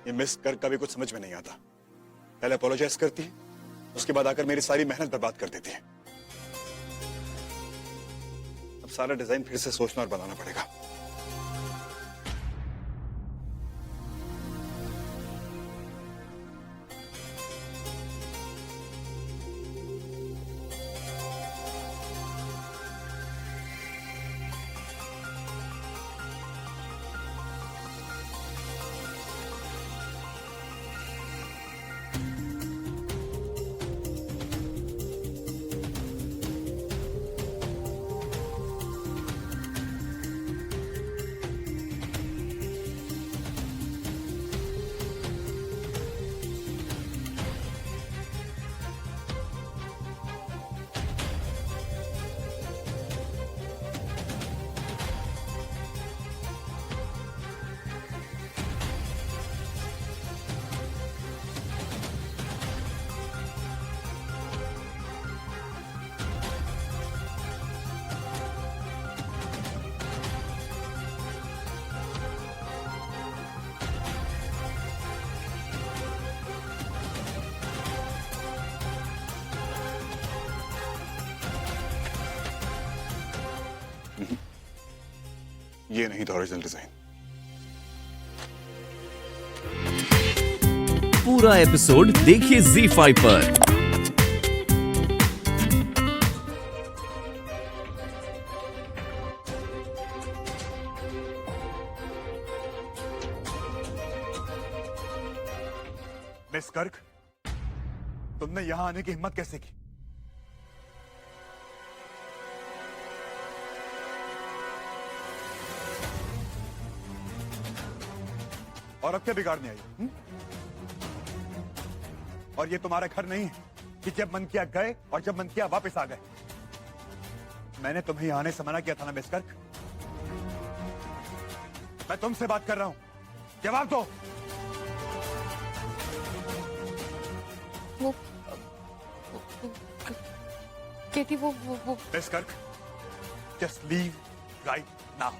ये मिस कर कभी कुछ समझ में नहीं आता। पहले अपोलोजाइज करती है, उसके बाद आकर मेरी सारी मेहनत बर्बाद कर देती है। अब सारा डिजाइन फिर से सोचना और बनाना पड़ेगा। ये नहीं था ओरिजिनल डिजाइन। पूरा एपिसोड देखिए ZEE5 पर। मिस कर्क, तुमने यहां आने की हिम्मत कैसे की? और अब क्या बिगाड़ने आई? और ये तुम्हारा घर नहीं है कि जब मन किया गए और जब मन किया वापस आ गए। मैंने तुम्हें यहां आने से मना किया था ना मिस कर्क? मैं तुमसे बात कर रहा हूं, जवाब दो। वो केटी वो मिस कर्क, जस्ट लीव राइट नाउ।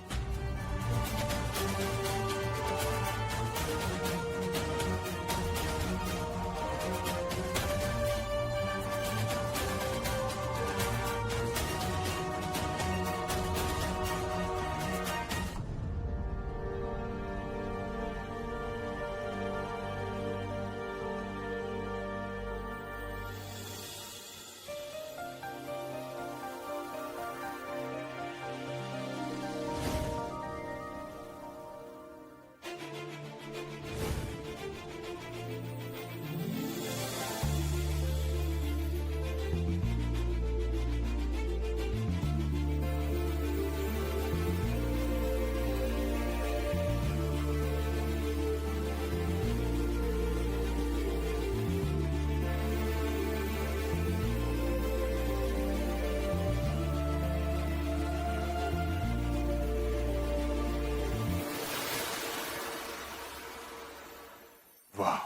वाह,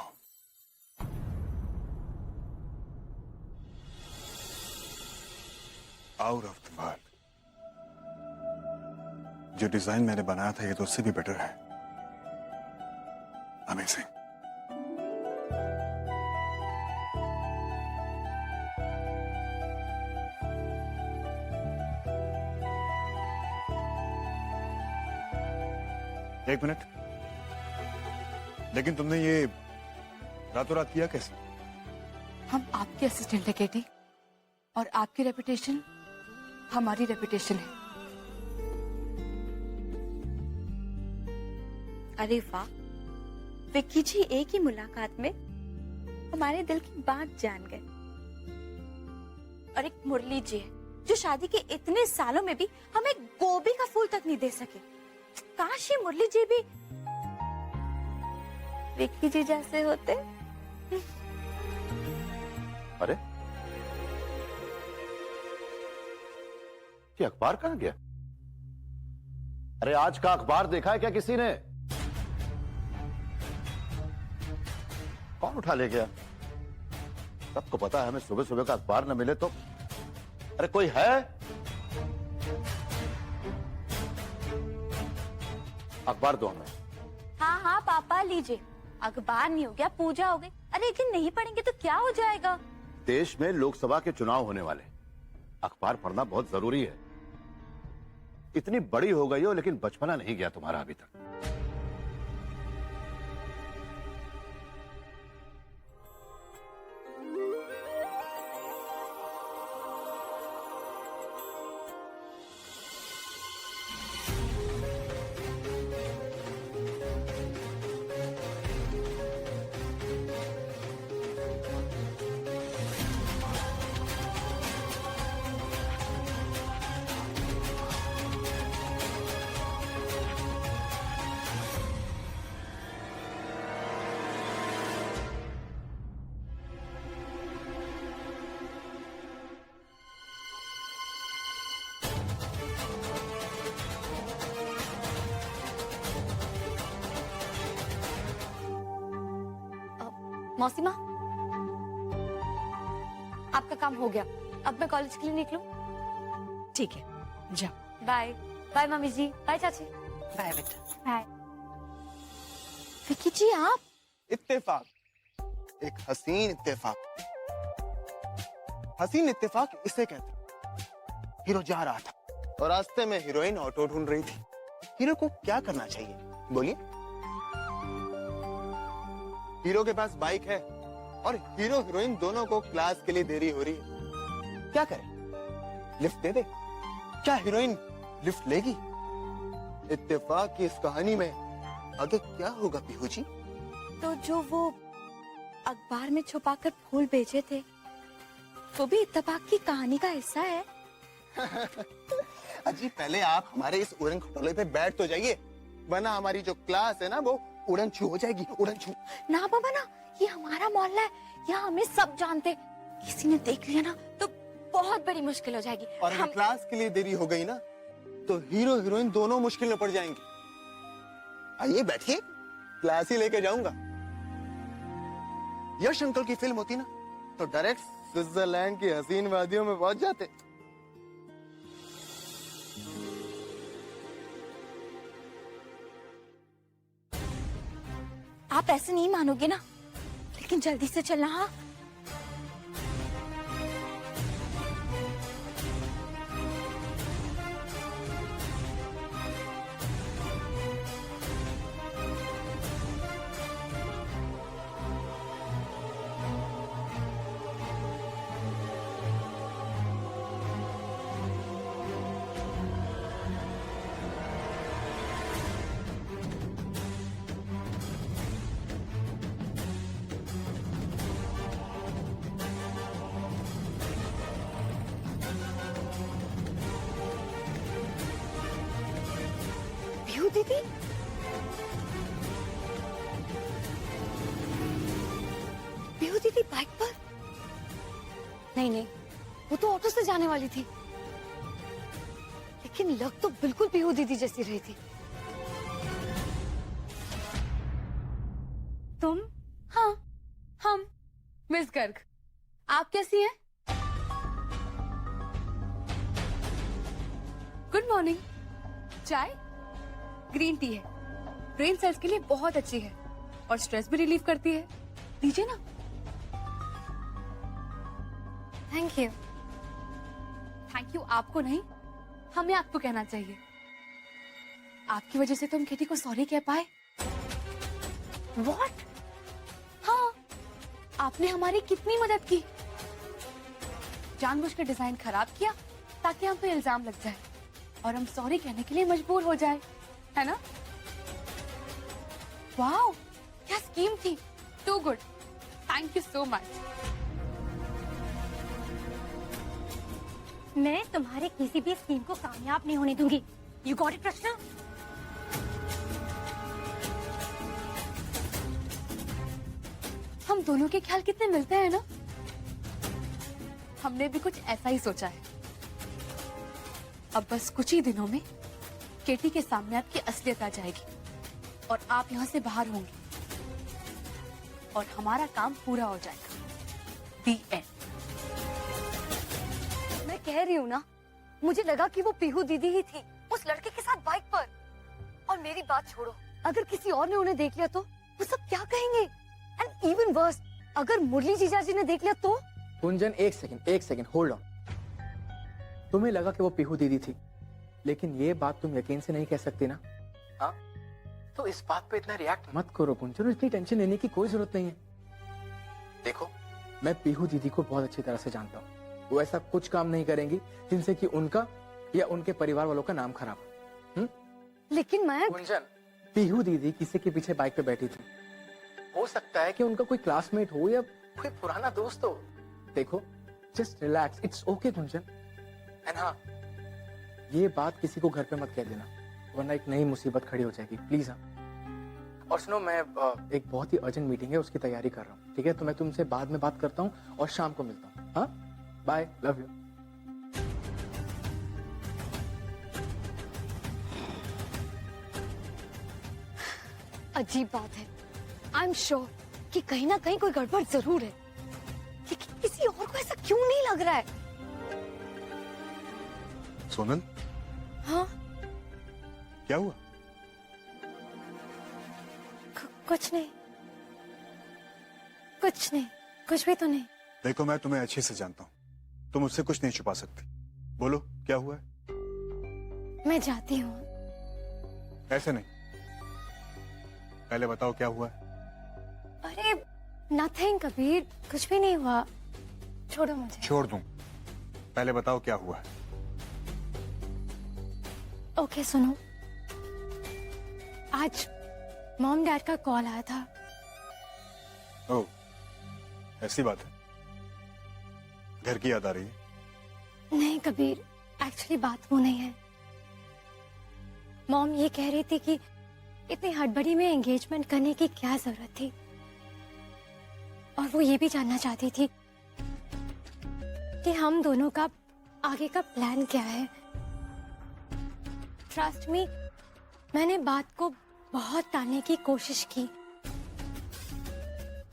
आउट ऑफ द वर्ल्ड। जो डिजाइन मैंने बनाया था ये तो उससे भी बेटर है। अमेजिंग। एक मिनट, लेकिन तुमने ये रातों रात किया कैसे? हम आपके असिस्टेंट है केटी, और आपकी रेपुटेशन हमारी रेपुटेशन है। अरे वाह, विक्की जी एक ही मुलाकात में हमारे दिल की बात जान गए। और एक मुरली जी है जो शादी के इतने सालों में भी हमें गोभी का फूल तक नहीं दे सके। काश ये मुरली जी भी विक्की जी जैसे होते। अरे ये अखबार कहां गया? अरे आज का अखबार देखा है क्या किसी ने? कौन उठा ले गया? सबको पता है हमें सुबह सुबह का अखबार न मिले तो। अरे कोई है? अखबार दो हमें। हाँ हाँ पापा लीजिए। अखबार नहीं हो गया, पूजा हो गई। अरे एक दिन नहीं पढ़ेंगे तो क्या हो जाएगा? देश में लोकसभा के चुनाव होने वाले, अखबार पढ़ना बहुत जरूरी है। इतनी बड़ी हो गई हो लेकिन बचपना नहीं गया तुम्हारा अभी तक। मौसी माँ, आपका काम हो गया, अब मैं कॉलेज के लिए निकलूं? ठीक है, जाओ। बाय बाय मम्मी जी, बाय चाची। बाय बेटा। बाय। विक्की जी आप? इत्तेफाक, एक हसीन इत्तेफाक। हसीन इत्तेफाक इसे कहते हैं। हीरो जा रहा था और रास्ते में हीरोइन ऑटो ढूंढ रही थी। हीरो को क्या करना चाहिए बोलिए? हीरो के पास बाइक है और हीरो हीरोइन दोनों को क्लास के लिए देरी हो रही है। क्या करे? लिफ्ट दे दे? क्या हीरोइन लिफ्ट लेगी? इत्तेफाक की इस कहानी में आगे क्या होगा पीहू जी? तो जो वो अखबार में छुपाकर फूल बेचे थे, वो भी इत्तेफाक की कहानी का हिस्सा है। अजी पहले आप हमारे इस उड़न खटोले पे बैठ तो जाइए, वरना हमारी जो क्लास है ना वो उड़न छू हो जाएगी। उड़न छू। ना बाबा ना, ये हमारा मोहल्ला है, यहाँ हमें सब जानते। किसी ने देख लिया ना तो बहुत बड़ी मुश्किल हो जाएगी। और अगर क्लास के लिए देरी हो गई ना तो हीरो हीरोइन दोनों मुश्किल में पड़ जाएंगे। आइए बैठिए, क्लास ही लेके जाऊंगा। यश अंकल की फिल्म होती ना तो डायरेक्ट स्विट्जरलैंड की हसीन वादियों में पहुंच जाते। आप ऐसे नहीं मानोगे ना, लेकिन जल्दी से चलना। हाँ पीहू दीदी, पीहू दीदी बाइक पर? नहीं नहीं, वो तो ऑटो से जाने वाली थी, लेकिन लग तो बिल्कुल पीहू दीदी जैसी रही थी। तुम? हाँ, हम मिस गर्ग। आप कैसी हैं? Good morning. चाय? ग्रीन टी है, ब्रेन सेल्स के लिए बहुत अच्छी है और स्ट्रेस भी रिलीव करती है। लीजिए ना। Thank you. थैंक यू आपको नहीं, हमें आपको कहना चाहिए। आपकी वजह से तो हम किटी को सॉरी कह पाए। व्हाट? हाँ, आपने हमारी कितनी मदद की। जानबूझकर डिजाइन खराब किया ताकि हम पे इल्जाम लग जाए और हम सॉरी कहने के लिए मजबूर हो जाए, है ना? वाओ, क्या स्कीम थी। Too good, thank you so much. मैं तुम्हारे किसी भी स्कीम को कामयाब नहीं होने दूंगी। You got it Krishna? हम दोनों के ख्याल कितने मिलते हैं ना। हमने भी कुछ ऐसा ही सोचा है। अब बस कुछ ही दिनों में केटी के सामने आपकी असलियत आ जाएगी और आप यहाँ से बाहर होंगे और हमारा काम पूरा हो जाएगा। दी एंड। मैं कह रही हूँ ना, मुझे लगा कि वो पीहू दीदी ही थी उस लड़के के साथ बाइक पर। और मेरी बात छोड़ो, अगर किसी और ने उन्हें देख लिया तो वो सब क्या कहेंगे? एंड इवन वर्स, अगर मुरली जीजाजी ने देख लिया तो? गुंजन एक सेकंड होल्ड ऑन। तुम्हें लगा कि वो पीहू दीदी थी, लेकिन ये बात तुम यकीन से नहीं कह सकती ना? हाँ, तो इस बात पे इतना रिएक्ट मत करो गुंजन, इतनी टेंशन लेने की कोई जरूरत नहीं है। देखो, मैं पीहू दीदी को बहुत अच्छी तरह से जानता हूँ। वो ऐसा कुछ काम नहीं करेंगी जिनसे कि उनका या उनके परिवार वालों का नाम खराब हो। लेकिन मैं गुंजन, पीहू दीदी किसी के पीछे बाइक पे बैठी थी। हो सकता है कि उनका कोई क्लासमेट हो या कोई पुराना दोस्त हो। देखो, just relax, it's okay Gunjan. And हाँ, ये बात किसी को घर पे मत कह देना, वरना एक नई मुसीबत खड़ी हो जाएगी, प्लीज। हाँ, और सुनो, मैं एक बहुत ही अर्जेंट मीटिंग है, उसकी तैयारी कर रहा हूँ, ठीक है? तो मैं तुमसे बाद में बात करता हूँ और शाम को मिलता हूँ। हाँ, बाय, लव यू। अजीब बात है, आई एम श्योर कि कहीं ना कहीं कोई गड़बड़ जरूर है, लेकिन किसी और को ऐसा क्यों नहीं लग रहा है? सोनल, हाँ, क्या हुआ? कुछ नहीं, कुछ भी तो नहीं। देखो, मैं तुम्हें अच्छे से जानता हूँ, तुम मुझसे कुछ नहीं छुपा सकती। बोलो, क्या हुआ है? मैं जाती हूँ। ऐसे नहीं, पहले बताओ क्या हुआ है? अरे नथिंग कबीर, कुछ भी नहीं हुआ, छोड़ो मुझे। छोड़ दूं, पहले बताओ क्या हुआ है? ओके सुनो, आज मॉम डैड का कॉल आया था। ओह, ऐसी बात है? घर की याद आ रही है? नहीं कबीर, एक्चुअली बात वो नहीं है। मॉम ये कह रही थी कि इतनी हड़बड़ी में एंगेजमेंट करने की क्या जरूरत थी, और वो ये भी जानना चाहती थी कि हम दोनों का आगे का प्लान क्या है। ट्रस्ट मी, मैंने बात को बहुत टालने की कोशिश की,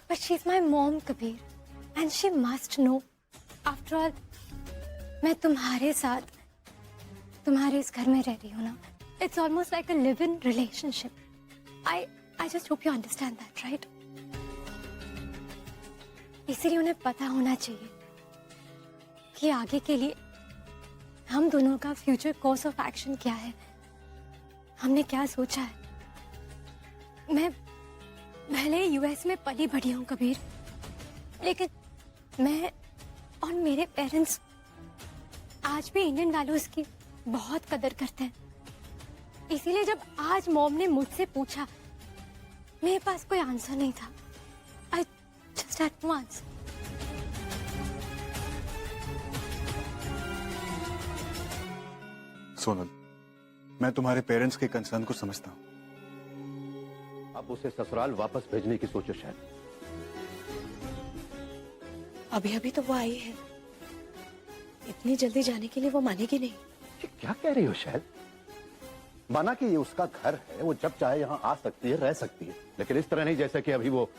but she is my mom Kabir and she must know. After all, मैं तुम्हारे साथ तुम्हारे इस घर में रह रही हूँ ना, it's almost like a live in relationship. I just hope you understand that, right? इसीलिए उन्हें पता होना चाहिए कि आगे के लिए हम दोनों का फ्यूचर कोर्स ऑफ एक्शन क्या है, हमने क्या सोचा है। मैं भले यूएस में पली बढ़ी हूँ कबीर, लेकिन मैं और मेरे पेरेंट्स आज भी इंडियन वैल्यूज की बहुत कदर करते हैं। इसीलिए जब आज मॉम ने मुझसे पूछा, मेरे पास कोई आंसर नहीं था। I just had to answer. Sonal, मैं तुम्हारे पेरेंट्स के कंसर्न को समझता हूँ। अब उसे ससुराल वापस भेजने की सोचो शायद। अभी अभी तो वो आई है, इतनी जल्दी जाने के लिए वो मानेगी नहीं। ये क्या कह रही हो शायद? माना कि ये उसका घर है, वो जब चाहे यहाँ आ सकती है, रह सकती है, लेकिन इस तरह नहीं जैसे कि अभी वो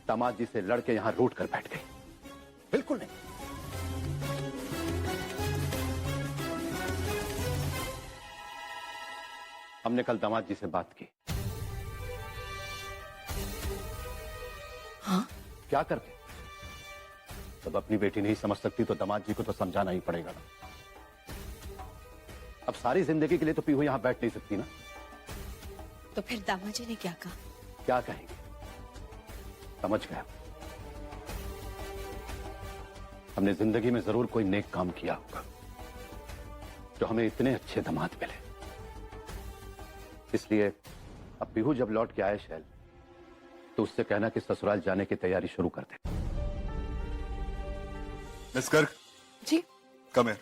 दामाद जी से लड़के यहाँ रूठ कर बैठ गई। बिल्कुल नहीं। हमने कल दामाद जी से बात की। हाँ? क्या करते? जब अपनी बेटी नहीं समझ सकती तो दामाद जी को तो समझाना ही पड़ेगा ना। अब सारी जिंदगी के लिए तो पीहू यहां बैठ नहीं सकती ना। तो फिर दामाद जी ने क्या कहा? क्या कहेंगे? समझ गया, हमने जिंदगी में जरूर कोई नेक काम किया होगा जो हमें इतने अच्छे दामाद मिले। इसलिए अब पीहू जब लौट के आए शैल, तो उससे कहना कि ससुराल जाने की तैयारी शुरू कर दे। Miss Garg ji come here.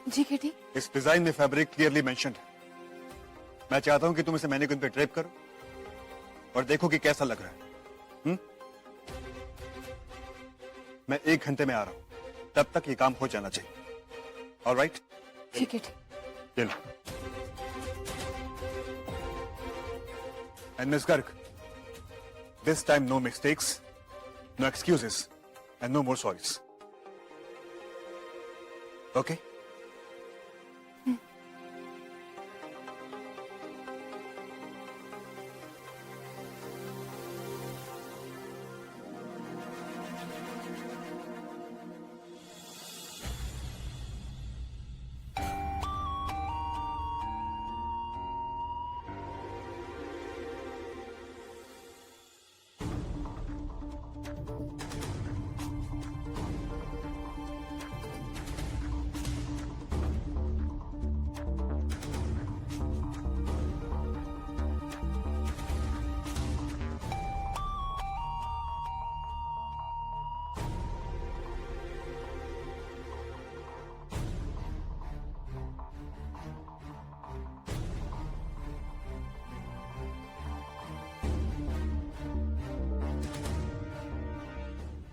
जी केटी, इस डिजाइन में फैब्रिक क्लियरली मेंशन्ड है। मैं चाहता हूं कि तुम इसे मैनीक्विन पे ड्रेप करो और देखो कि कैसा लग रहा है। मैं 1 घंटे में आ रहा हूं, तब तक ये काम हो जाना चाहिए। ऑलराइट? ठीक है, ठीक। ये लो। And Miss Garg, this time no mistakes, no excuses, and no more sorries. Okay?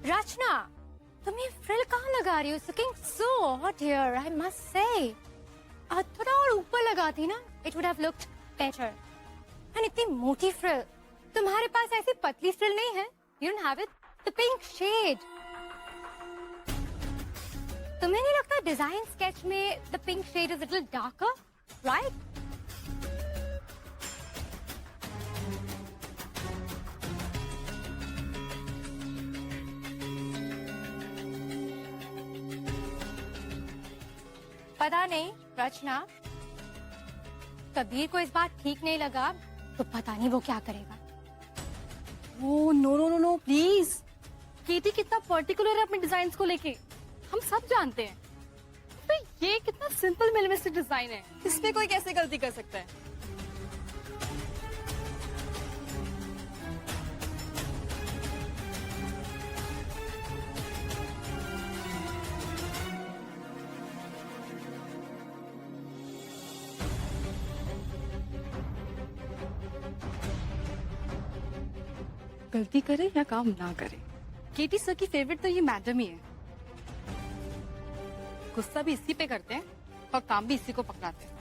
रचना, तुम ये फ्रिल कहाँ लगा रही हो? Looking so hot here, I must say. थोड़ा और ऊपर लगाती ना, it would have looked better. And इतनी मोटी फ्रिल, तुम्हारे पास ऐसी पतली फ्रिल नहीं है? You don't have it? The pink shade. तुम्हें नहीं लगता डिजाइन स्केच में the pink shade is little darker, right? पता नहीं रचना, कबीर को इस बात ठीक नहीं लगा तो पता नहीं वो क्या करेगा। Oh no no no no please, Katie कितना पर्टिकुलर है अपने डिजाइन को लेके, हम सब जानते हैं। तो ये कितना सिंपल मिनिमलिस्टिक डिजाइन है, इसमें कोई कैसे गलती कर सकता है? गलती करे या काम ना करे, केटी सर की फेवरेट तो ये मैडम ही है। गुस्सा भी इसी पे करते हैं और काम भी इसी को पकड़ाते हैं।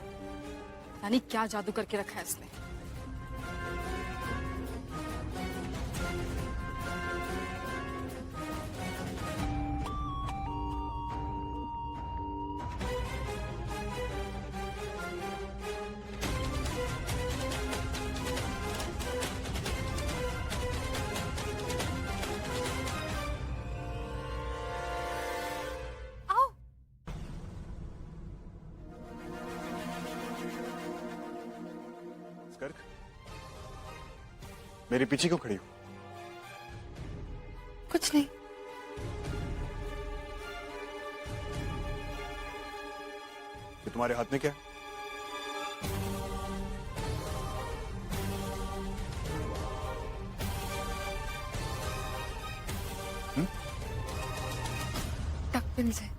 यानी क्या जादू करके रखा है इसने। स्कर्क, मेरे पीछे क्यों खड़ी हो? कुछ नहीं। ये तुम्हारे हाथ में क्या है? टकपिन से।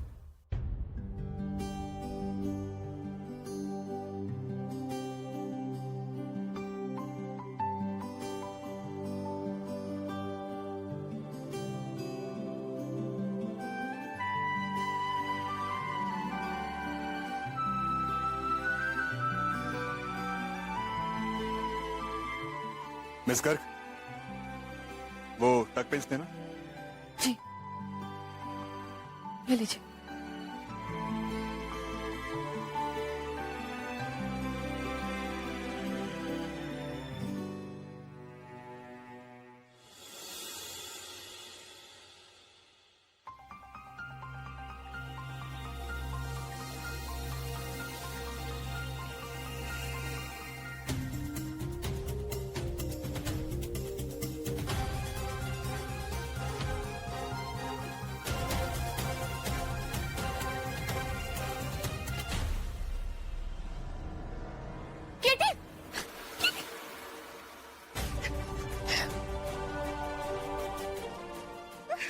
मिस गर्ग, वो टक पिंस थे ना? जी, ले लीजिए।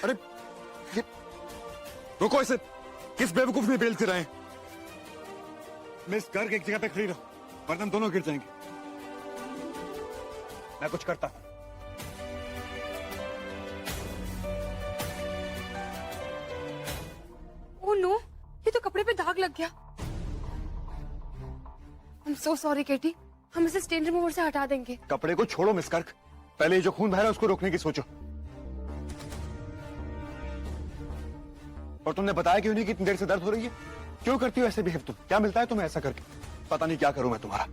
अरे ये रुको, इसे किस बेवकूफ ने बेलते रहे? मिस गर्ग, एक जगह पे खड़ी रहो वरना हम दोनों गिर जाएंगे। मैं कुछ करता हूं। ओह नो, ये तो कपड़े पे दाग लग गया। I'm so sorry केटी, हम इसे स्टेन रिमूवर से हटा देंगे। कपड़े को छोड़ो मिस गर्ग, पहले ये जो खून बह रहा है उसको रोकने की सोचो। और तुमने बताया क्यों नहीं कि इतनी देर से दर्द हो रही है? क्यों करती हो ऐसे बिहेव तुम? क्या मिलता है तुम्हें ऐसा करके? पता नहीं क्या करूं मैं तुम्हारा।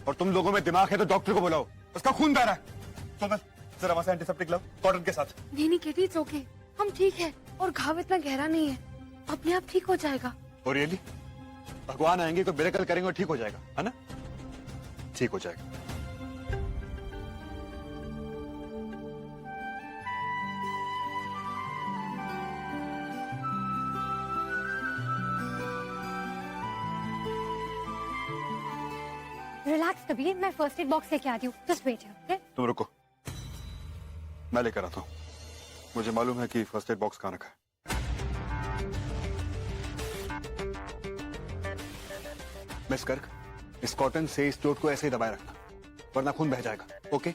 और तुम लोगों में दिमाग है तो डॉक्टर को बुलाओ, उसका खून बह रहा है। तो मैं जरा वहां से एंटीसेप्टिक लाओ कॉटन के साथ। नहीं नहीं केटी, इट्स ओके, हम ठीक है और घाव इतना गहरा नहीं है, अपने आप ठीक हो जाएगा। और रियली भगवान आएंगे तो मिरेकल करेंगे और ठीक हो जाएगा, है ना? ठीक हो जाएगा। रिलैक्स कबीर, मैं फर्स्ट एड बॉक्स लेके आती हूँ, जस्ट वेट हियर। तुम रुको, मैं लेकर आता हूँ। मुझे मालूम है कि फर्स्ट एड बॉक्स कहाँ रखा है। मिस गर्ग, इस कॉटन से इस चोट को ऐसे ही दबाए रखना, वरना खून बह जाएगा। ओके?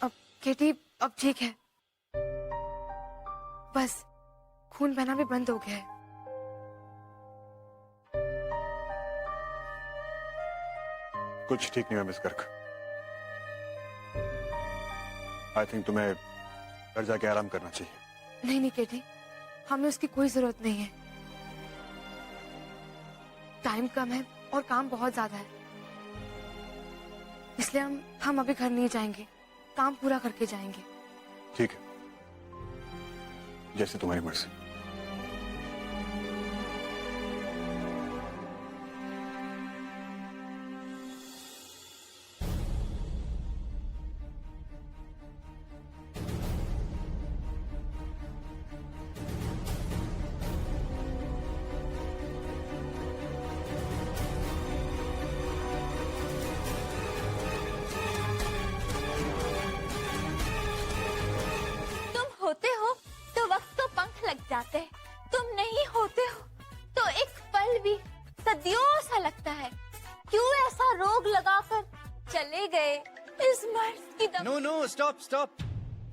अब केटी अब ठीक है, बस खून बहना भी बंद हो गया है। कुछ ठीक नहीं हुआ मिस गर्ग। आई थिंक तुम्हें घर जाके आराम करना चाहिए। नहीं नहीं केटी, हमें उसकी कोई जरूरत नहीं है। टाइम कम है और काम बहुत ज्यादा है, इसलिए हम अभी घर नहीं जाएंगे, काम पूरा करके जाएंगे। ठीक है, जैसे तुम्हारी मर्जी। तुम होते हो तो वक्त को पंख लग जाते हैं, तुम नहीं होते हो तो एक पल भी सदियों सा लगता है। क्यों ऐसा रोग लगाकर चले गए इस मर्ज की नो नो, स्टॉप स्टॉप।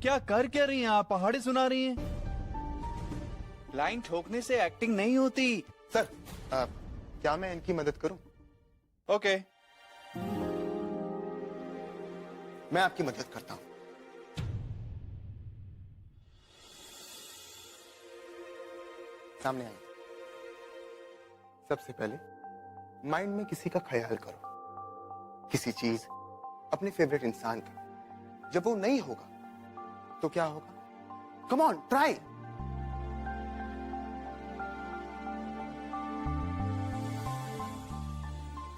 क्या कर क्या रही हैं आप? पहाड़ी सुना रही हैं? लाइन ठोकने से एक्टिंग नहीं होती। सर, क्या मैं इनकी मदद करूं? ओके। मैं आपकी मदद करता हूं। सामने आइए। सबसे पहले माइंड में किसी का ख्याल करो, किसी चीज, अपने फेवरेट इंसान का। जब वो नहीं होगा तो क्या होगा? Come on, try.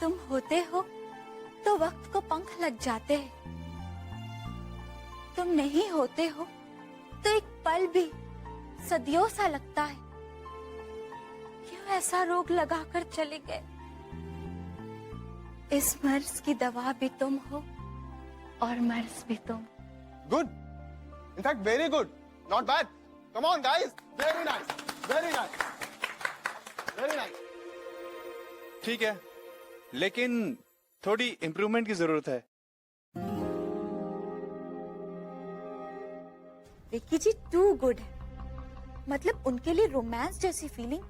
तुम होते हो तो वक्त को पंख लग जाते हैं, तुम नहीं होते हो तो एक पल भी सदियों सा लगता है। क्यों ऐसा रोग लगाकर चले गए? इस मर्ज की दवा भी तुम हो और मर्ज भी तुम। Good, in fact very good, not bad. Come on guys, very nice, very nice, very nice. ठीक है, लेकिन थोड़ी इम्प्रूवमेंट की जरूरत है। विक्की जी टू गुड है। मतलब उनके लिए रोमांस जैसी फीलिंग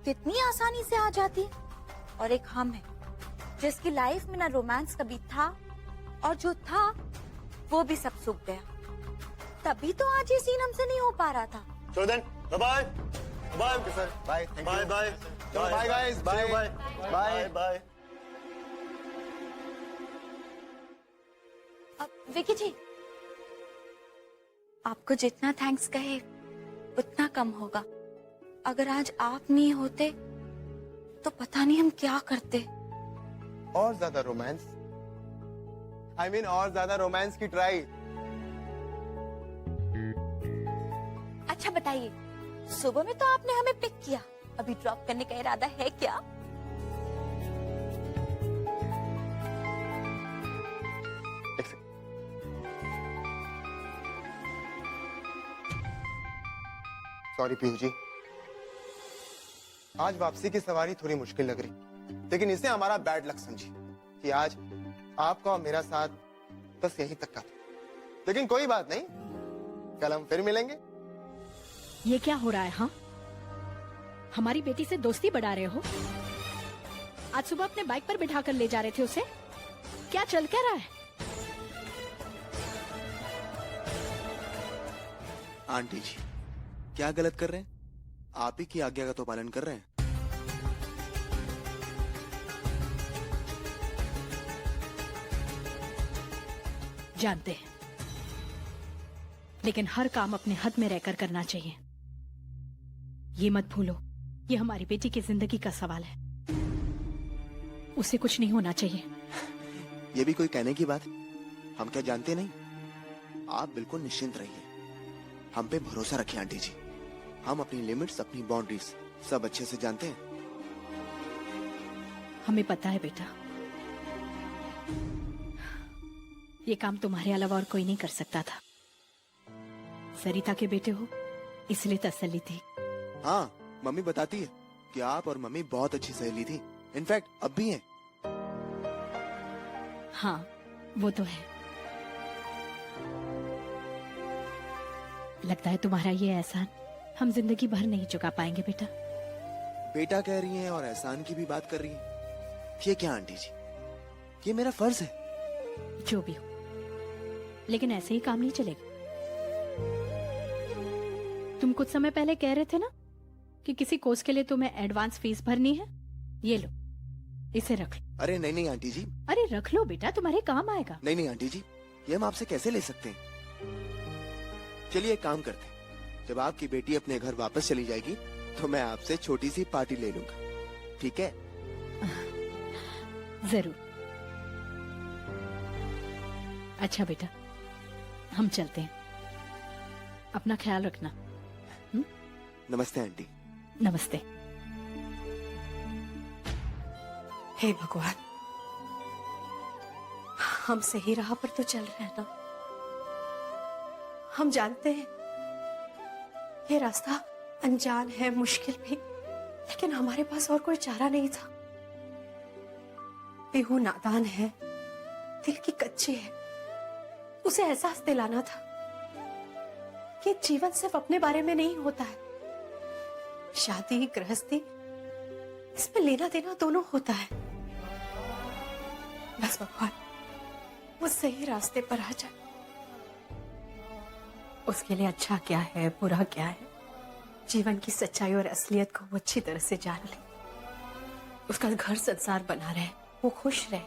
कितनी आसानी से आ जाती है, और एक हम है जिसकी लाइफ में ना रोमांस कभी था, और जो था वो भी सब सूख गया। तभी तो आज ये सीन हमसे नहीं हो पा रहा था। चलो then, bye bye bye sir, bye, bye bye, चलो bye guys, bye bye bye bye. अब विक्की जी, आपको जितना थैंक्स कहे उतना कम होगा। अगर आज आप नहीं होते तो पता नहीं हम क्या करते। और ज्यादा रोमांस, आई मीन और ज्यादा रोमांस की ट्राई। अच्छा बताइए, सुबह में तो आपने हमें पिक किया, अभी ड्रॉप करने का इरादा है क्या? एक सेकंड। सॉरी पीहू जी, आज वापसी की सवारी थोड़ी मुश्किल लग रही, लेकिन इसे हमारा बैड लक समझिए कि आज आपका और मेरा साथ बस यहीं तक का था। लेकिन कोई बात नहीं, कल हम फिर मिलेंगे। ये क्या हो रहा है? हाँ, हमारी बेटी से दोस्ती बढ़ा रहे हो? आज सुबह अपने बाइक पर बिठा कर ले जा रहे थे उसे, क्या चल क्या रहा है? आंटी जी, क्या गलत कर रहे हैं? आप ही की आज्ञा का तो पालन कर रहे हैं। जानते हैं, लेकिन हर काम अपने हद में रहकर करना चाहिए। ये मत भूलो, ये हमारी बेटी की जिंदगी का सवाल है, उसे कुछ नहीं होना चाहिए। ये भी कोई कहने की बात? हम क्या जानते नहीं? आप बिल्कुल निश्चिंत रहिए, हम पे भरोसा रखिए आंटी जी। हम अपनी लिमिट्स, अपनी बाउंड्रीज सब अच्छे से जानते हैं। हमें पता है बेटा, ये काम तुम्हारे अलावा और कोई नहीं कर सकता था। सरिता के बेटे हो इसलिए तसल्ली थी। हाँ, मम्मी बताती है कि आप और मम्मी बहुत अच्छी सहेली थी। इनफैक्ट अब भी हैं। हाँ, वो तो है। लगता है तुम्हारा ये एहसान हम जिंदगी भर नहीं चुका पाएंगे बेटा। बेटा कह रही हैं और एहसान की भी बात कर रही हैं। ये क्या आंटी जी, ये मेरा फर्ज है। जो भी हो, लेकिन ऐसे ही काम नहीं चलेगा। तुम कुछ समय पहले कह रहे थे ना कि किसी कोर्स के लिए तुम्हें एडवांस फीस भरनी है। ये लो, इसे रख लो। अरे नहीं नहीं आंटी जी। अरे रख लो बेटा, तुम्हारे काम आएगा। नहीं नहीं आंटी जी, ये हम आपसे कैसे ले सकते हैं। चलिए एक काम करते हैं, जब आपकी बेटी अपने घर वापस चली जाएगी तो मैं आपसे छोटी सी पार्टी ले लूंगा, ठीक है? जरूर। अच्छा बेटा, हम चलते हैं। अपना ख्याल रखना। नमस्ते आंटी। नमस्ते। हे भगवान, हम सही राह पर तो चल रहे हैं ना। हम जानते हैं ये रास्ता अनजान है, मुश्किल भी, लेकिन हमारे पास और कोई चारा नहीं था। बेहू नादान है, दिल की कच्ची है। उसे एहसास दिलाना था कि जीवन सिर्फ अपने बारे में नहीं होता है। शादी, गृहस्थी, इसमें लेना देना दोनों होता है। बस भगवान वो सही रास्ते पर आ जाए। उसके लिए अच्छा क्या है, बुरा क्या है, जीवन की सच्चाई और असलियत को वो अच्छी तरह से जान ले। उसका घर संसार बना रहे, वो खुश रहे,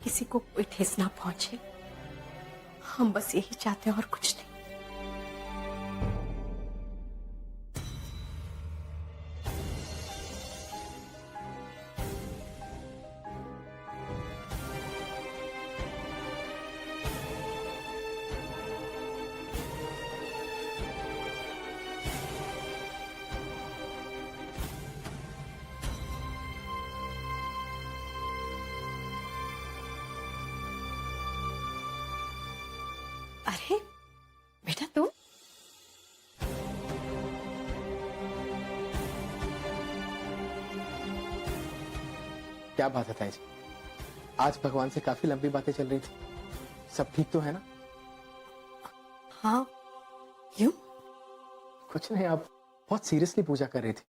किसी को कोई ठेस ना पहुंचे। हम बस यही चाहते हैं और कुछ नहीं। अरे बेटा तुम, क्या बात है ताई जी, आज भगवान से काफी लंबी बातें चल रही थी। सब ठीक तो है ना? हाँ क्यों? कुछ नहीं, आप बहुत सीरियसली पूजा कर रही थी।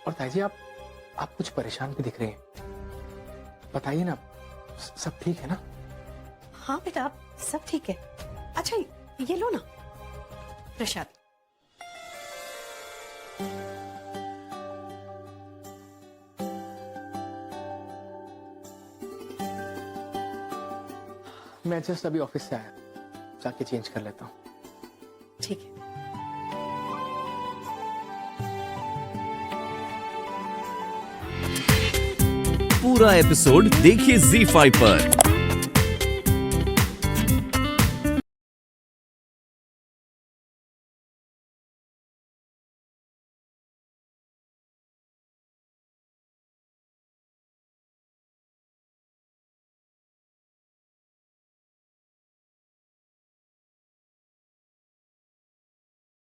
और ताई जी आप कुछ परेशान भी दिख रही हैं। बताइए ना, सब ठीक है ना? हाँ बेटा, आप सब ठीक है। अच्छा ये लो ना प्रसाद। मैं जस्ट अभी ऑफिस से आया, जाके चेंज कर लेता हूँ। ठीक है। पूरा एपिसोड देखिए ZEE5 पर।